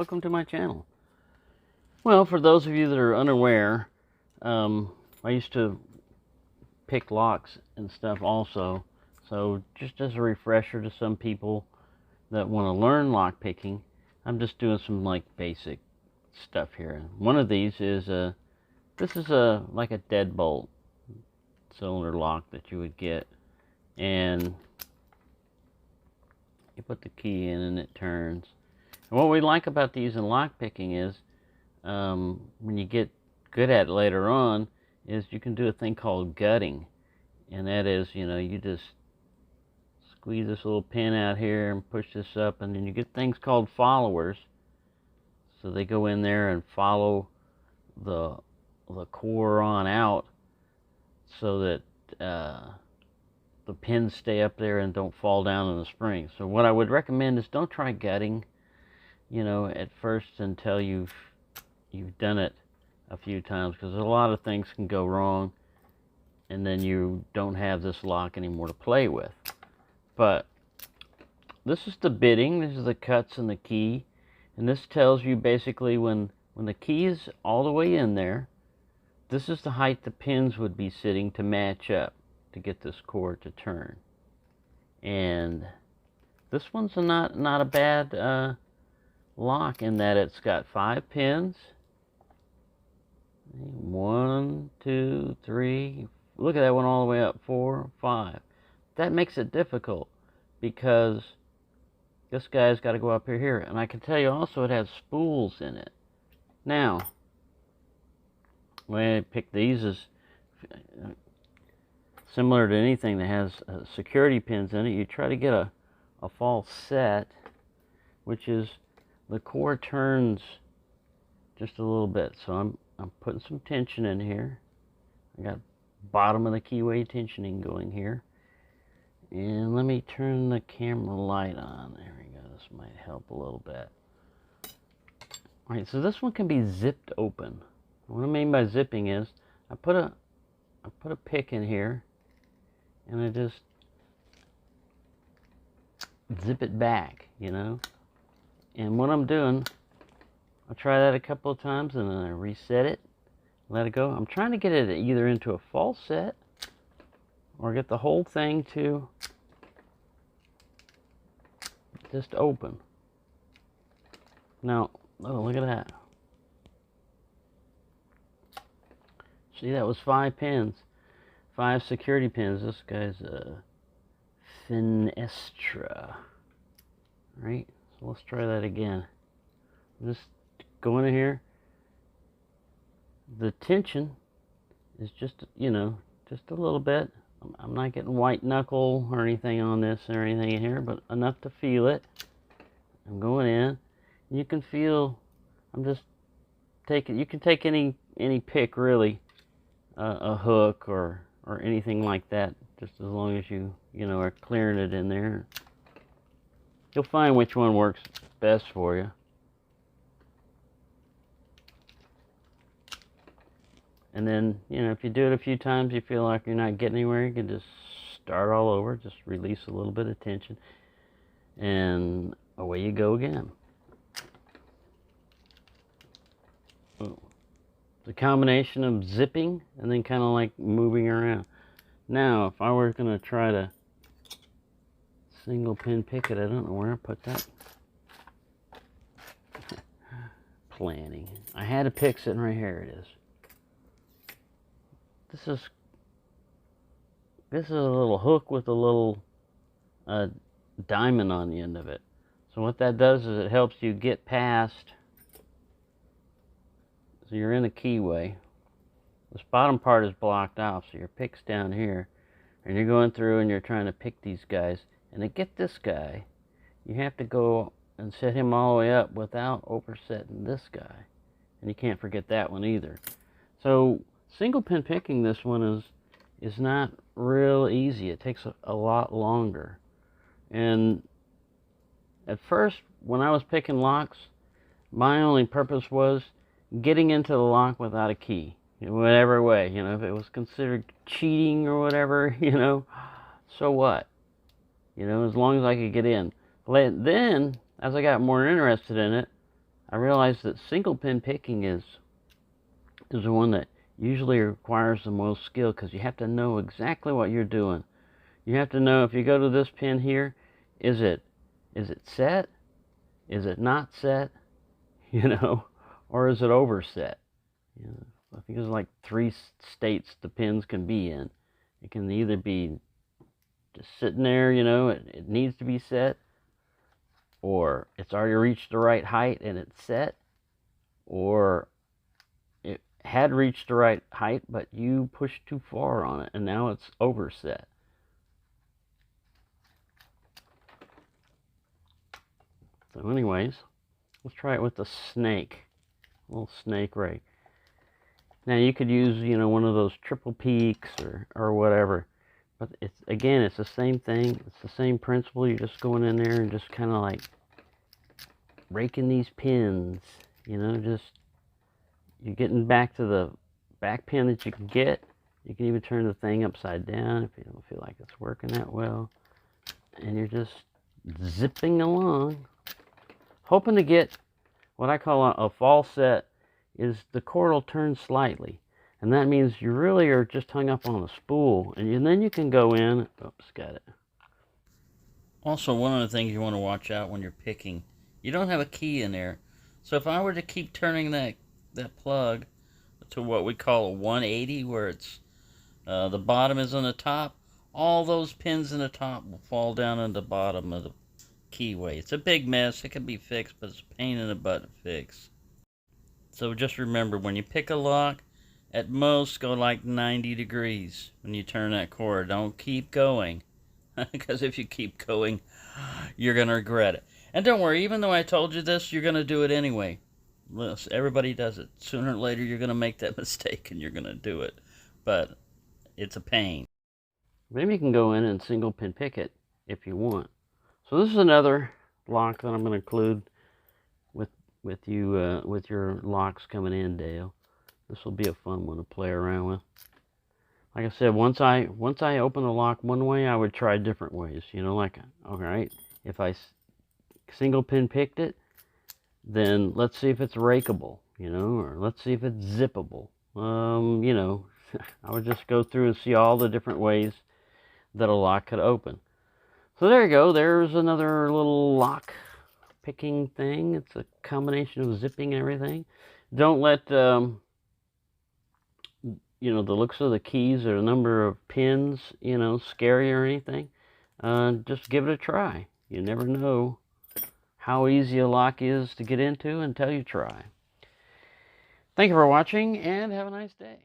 welcome to my channel. Well, for those of you that are unaware, I used to pick locks and stuff also. So just as a refresher to some people that want to learn lock picking, I'm just doing some like basic stuff here. One of these is this is like a deadbolt cylinder lock that you would get, and you put the key in and it turns. And what we like about these in lock picking is when you get good at it later on, is you can do a thing called gutting, and that is, you just squeeze this little pin out here and push this up, and then you get things called followers. So they go in there and follow the core on out, so that the pins stay up there and don't fall down in the spring. So what I would recommend is don't try gutting, at first until you've done it a few times, because a lot of things can go wrong, and then you don't have this lock anymore to play with. But this is the bitting. This is the cuts in the key, and this tells you basically when the key is all the way in there, this is the height the pins would be sitting to match up to get this core to turn. And this one's not a bad lock in that it's got 5 pins. 1, 2, 3. Look at that one all the way up. 4, 5. That makes it difficult because this guy's got to go up here. And I can tell you also it has spools in it. Now, the way I pick these is similar to anything that has security pins in it. You try to get a false set, which is the core turns just a little bit. So I'm putting some tension in here. I got bottom of the keyway tensioning going here. And let me turn the camera light on. There we go. This might help a little bit. Alright, so this one can be zipped open. What I mean by zipping is I put a pick in here and I just zip it back, And what I'm doing, I'll try that a couple of times and then I reset it, let it go. I'm trying to get it either into a false set or get the whole thing to just open. Now, oh, look at that. See, that was 5 pins. 5 security pins. This guy's a Finestra. Right? So let's try that again. Just go in here. The tension is just, just a little bit. I'm not getting white knuckle or anything on this or anything in here, but enough to feel it. I'm going in. You can feel, I'm just taking, you can take any pick really, a hook or anything like that, just as long as you are clearing it in there. You'll find which one works best for you. And then, if you do it a few times, you feel like you're not getting anywhere, you can just start all over, just release a little bit of tension, and away you go again. It's a combination of zipping and then kind of like moving around. Now, if I were going to try to single pin pick it, I don't know where I put that. Planning. I had a pick sitting right here. It is. This is a little hook with a little diamond on the end of it. So what that does is it helps you get past. So you're in the keyway. This bottom part is blocked off, so your pick's down here, and you're going through and you're trying to pick these guys. And to get this guy, you have to go and set him all the way up without oversetting this guy. And you can't forget that one either. So single pin picking this one is not real easy. It takes a lot longer. And at first, when I was picking locks, my only purpose was getting into the lock without a key, in whatever way. If it was considered cheating or whatever, so what? As long as I could get in. Then, as I got more interested in it, I realized that single pin picking is the one that usually requires the most skill, because you have to know exactly what you're doing. You have to know, if you go to this pin here, is it set? Is it not set? You know, or is it overset? You know, I think there's like 3 states the pins can be in. It can either be just sitting there, you know, it needs to be set, or it's already reached the right height and it's set, or it had reached the right height, but you pushed too far on it and now it's overset. So anyways, let's try it with the snake, little snake rake. Now you could use, you know, one of those triple peaks or whatever, but it's, again, it's the same thing. It's the same principle. You're just going in there and just kind of like raking these pins, you know, just, you're getting back to the back pin that you can get. You can even turn the thing upside down if you don't feel like it's working that well. And you're just zipping along, hoping to get what I call a fall set. Is the cord will turn slightly, and that means you really are just hung up on the spool, and then you can go in. Oops, got it. Also, one of the things you want to watch out when you're picking, you don't have a key in there. So if I were to keep turning that plug to what we call a 180, where it's the bottom is on the top, all those pins in the top will fall down in the bottom of the keyway. It's a big mess. It can be fixed, but it's a pain in the butt to fix. So just remember, when you pick a lock, at most go like 90 degrees when you turn that cord. Don't keep going, because if you keep going, you're going to regret it. And don't worry, even though I told you this, you're going to do it anyway. Listen, everybody does it. Sooner or later, you're going to make that mistake and you're going to do it. But it's a pain. Maybe you can go in and single pin pick it if you want. So this is another lock that I'm going to include with you with your locks coming in, Dale. This will be a fun one to play around with. Like I said, once I open the lock one way, I would try different ways. You know, like, all right, if I single pin picked it, then let's see if it's rakeable, you know, or let's see if it's zippable. You know, I would just go through and see all the different ways that a lock could open. So there you go. There's another little lock picking thing. It's a combination of zipping and everything. Don't let you know, the looks of the keys or the number of pins, you know, scare you or anything. Just give it a try. You never know how easy a lock is to get into until you try. Thank you for watching, and have a nice day.